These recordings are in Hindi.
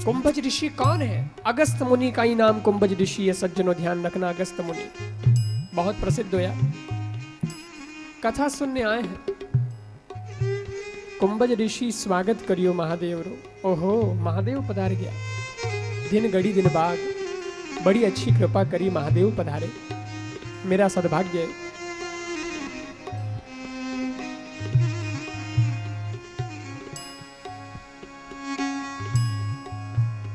कुंभज ऋषि कौन है? अगस्त मुनि का ही नाम कुंभज ऋषि है। सज्जनों ध्यान रखना, अगस्त मुनि बहुत प्रसिद्ध होया। कथा सुनने आए हैं। कुंभज ऋषि स्वागत करियो महादेव रो। ओहो, महादेव पधार गया। दिन घड़ी दिन बाद बड़ी अच्छी कृपा करी, महादेव पधारे। मेरा सद्भाग्य है।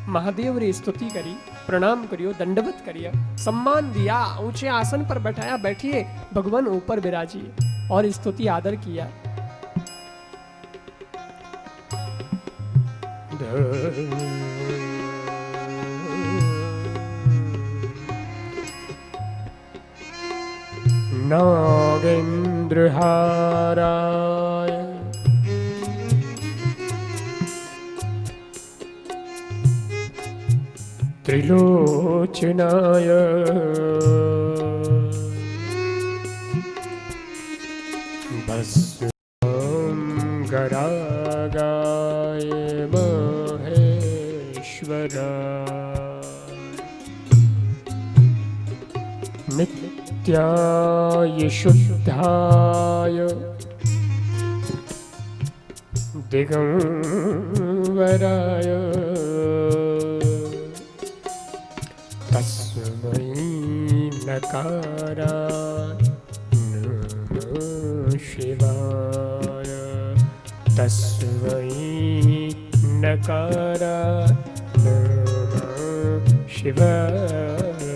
महादेव रे स्तुति करी, प्रणाम करियो, दंडवत करिया, सम्मान दिया, ऊंचे आसन पर बैठाया, बैठिए भगवान ऊपर विराजिए, और स्तुति आदर किया। नागेंद्रहाराय त्रिलोचनाय भस्मांगरागाय महेश्वराय नित्याय शुद्धाय दिगंबराय तस्मै नकाराय नमः शिवाय। तस्मै नकाराय नमः शिवाय।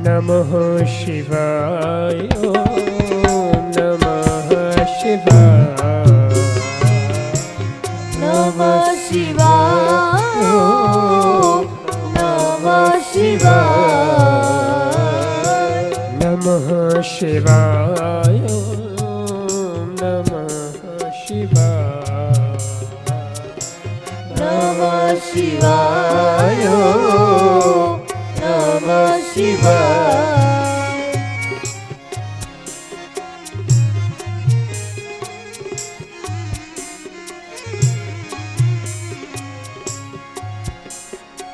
नमः शिवाय, नमः शिवाय, नमः शिवाय, नमः शिवाय, नमः शिवाय, नमः शिवाय, नमः शिवाय, नमः शिवाय।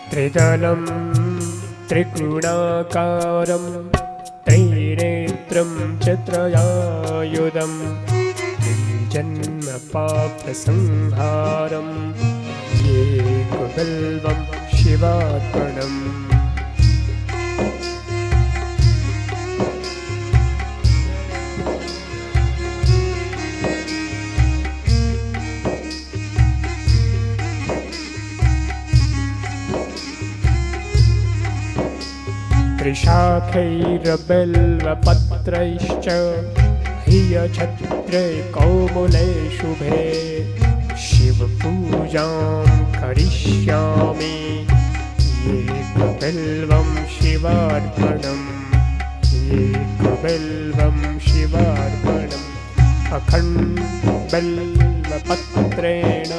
त्रिदलं त्रिगुणाकारं त्रैनेत्रं चत्रयायुधं जन्मपापसंहारं एकबिल्वं शिवार्पणम्। त्रिशाखैर्बिल्वपत्रैश्च ह्रियछत्रे कौमुले शुभे शिवपूजां करिष्यामि एकबिल्वं शिवार्पणम्। एकबिल्वं शिवार्पणम्। अखण्डबिल्वपत्रेण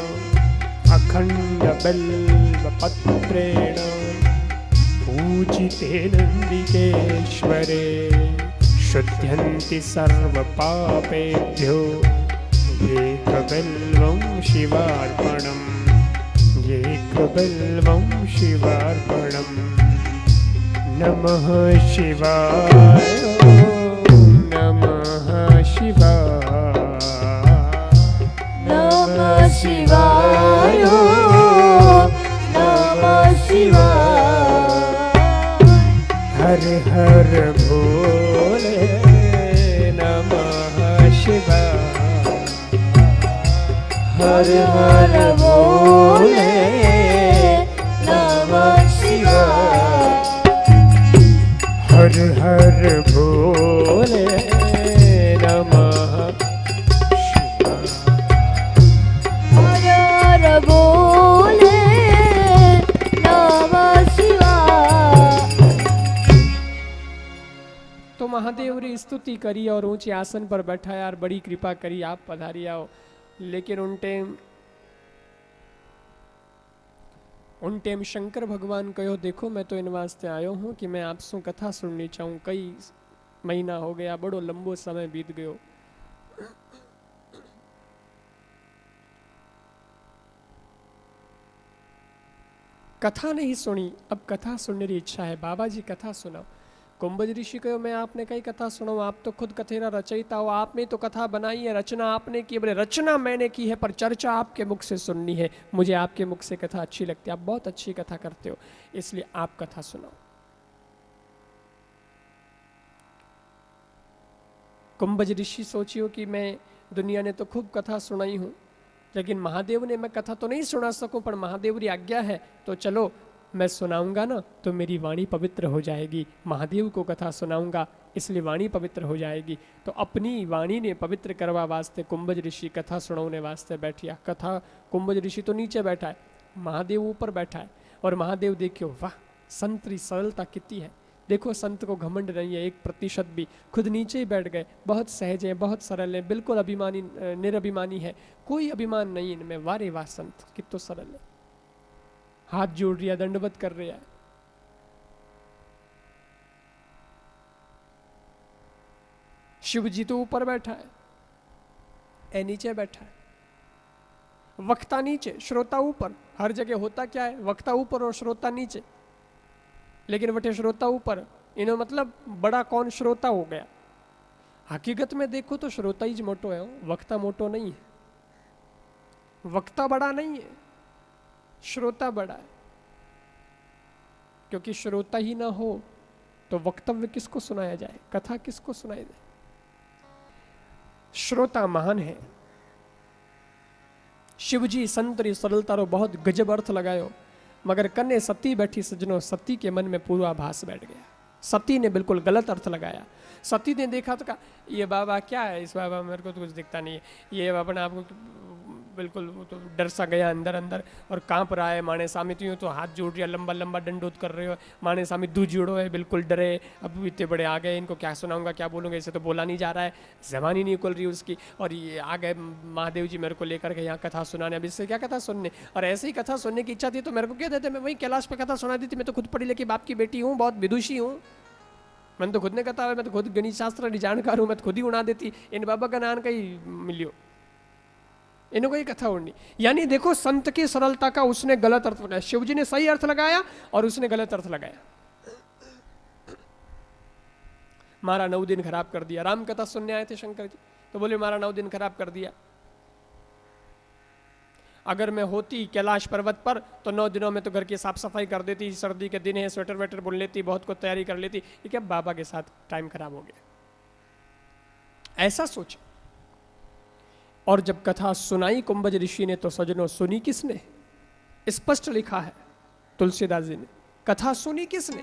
अखण्डबिल्वपत्रेण पूजितेनन्दिकेश्वरे शुध्यन्ति सर्वपापेभ्यो एकबिल्वं शिवार्पणम्। एकबिल्वं शिवार्पणम्। नमः शिवाय, नमः शिवाय, नमः शिवाय, नमः शिवाय। हर हर भोले नमः शिवाय। हर हर भोले नमः शिवाय। हर हर भोले नमः शिवाय। हर हर भोले नमः शिवाय। तो महादेव री स्तुति करी और ऊंचे आसन पर बैठाया और बड़ी कृपा करी, आप पधारी आओ। लेकिन उन टेम शंकर भगवान कहो, देखो मैं तो इन वास्ते आयो हूँ कि मैं आपसों कथा सुननी चाहूँ। कई महीना हो गया, बड़ो लंबो समय बीत गयो। कथा नहीं सुनी, अब कथा सुनने की इच्छा है। बाबा जी कथा सुनाओ। कुंभज ऋषि कहो मैं आपने कई कथा सुनाऊं, आप तो खुद कथेरा रचयिता हो, आपने तो कथा बनाई है, रचना आपने की। बोले रचना मैंने की है पर चर्चा आपके मुख से सुननी है, मुझे आपके मुख से कथा अच्छी लगती है, आप बहुत अच्छी कथा करते हो, इसलिए आप कथा सुनाओ। कुंभज ऋषि सोचियो कि मैं, दुनिया ने तो खूब कथा सुनाई हूं, लेकिन महादेव ने मैं कथा तो नहीं सुना सकूं, पर महादेव की आज्ञा है तो चलो मैं सुनाऊंगा ना तो मेरी वाणी पवित्र हो जाएगी। महादेव को कथा सुनाऊंगा इसलिए वाणी पवित्र हो जाएगी। तो अपनी वाणी ने पवित्र करवा वास्ते कुंभज ऋषि कथा सुनाने वास्ते बैठिया। कथा, कुंभज ऋषि तो नीचे बैठा है, महादेव ऊपर बैठा है। और महादेव देखियो, वाह संत की सरलता कितनी है। देखो संत को घमंड नहीं है 1% भी, खुद नीचे ही बैठ गए, बहुत सहज हैं, बहुत सरल हैं, बिल्कुल अभिमानी निरभिमानी है, कोई अभिमान नहीं इनमें। वारे वाह संत कितो सरल है, हाथ जोड़ रिया, दंडवत कर रहा है। शिव जी तो ऊपर बैठा है, ए नीचे बैठा है। वक्ता नीचे, श्रोता ऊपर। हर जगह होता क्या है, वक्ता ऊपर और श्रोता नीचे, लेकिन वटे श्रोता ऊपर। इन्हों मतलब बड़ा कौन, श्रोता हो गया। हकीकत में देखो तो श्रोता ही मोटो है, वक्ता मोटो नहीं है। वक्ता बड़ा नहीं है, श्रोता बड़ा है। क्योंकि श्रोता ही ना हो तो वक्तव्य किसको सुनाया जाए, कथा किसको सुनाई दे। श्रोता महान है। शिवजी संत री सरलता रो बहुत गजब अर्थ लगायो, मगर कन्ने सती बैठी सजनों, सती के मन में पूर्वाभास बैठ गया। सती ने बिल्कुल गलत अर्थ लगाया। सती ने देखा तो कहा ये बाबा क्या है, इस बाबा मेरे को तो कुछ दिखता नहीं है, ये अपने आप को बिल्कुल तो डर सा गया अंदर अंदर और कांप रहा है। माने सामी तो हाथ जोड़ रहा, लंबा लंबा दंडोत कर रहे हो। माने सामी दू जोड़ो है, बिल्कुल डरे। अब इतने बड़े आ गए, इनको क्या सुनाऊंगा, क्या बोलूंगा, इसे तो बोला नहीं जा रहा है, जबान ही नहीं खुल रही उसकी। और ये आ गए महादेव जी मेरे को लेकर के यहाँ कथा सुनाने, अब इससे क्या कथा सुनने। और ऐसे ही कथा सुनने की इच्छा थी तो मेरे को क्या देते, मैं वही कैलाश पे कथा सुना दी थी। मैं तो खुद पढ़ी लिखी बाप की बेटी हूँ, बहुत विदुषी हूँ, मैंने तो खुद ने कथा है, मैं तो खुद गणित शास्त्र की जानकार हूँ, मैं तो खुद ही उड़ा देती। इन बाबा का नाम कहीं मिलियो, इनको ही कथा उड़नी। यानी देखो संत की सरलता का उसने गलत अर्थ लगाया, शिवजी ने सही अर्थ लगाया और उसने गलत अर्थ लगाया। मारा 9 दिन खराब कर दिया। राम कथा सुनने आए थे शंकर जी, तो बोले मारा 9 दिन खराब कर दिया। अगर मैं होती कैलाश पर्वत पर तो 9 दिनों में तो घर की साफ सफाई कर देती, सर्दी के दिन है स्वेटर वेटर बुन लेती, बहुत कुछ तैयारी कर लेती। ये क्या बाबा के साथ टाइम खराब हो गया, ऐसा सोच। और जब कथा सुनाई कुंभज ऋषि ने तो सजनों सुनी किसने, स्पष्ट लिखा है तुलसीदास जी ने, कथा सुनी किसने।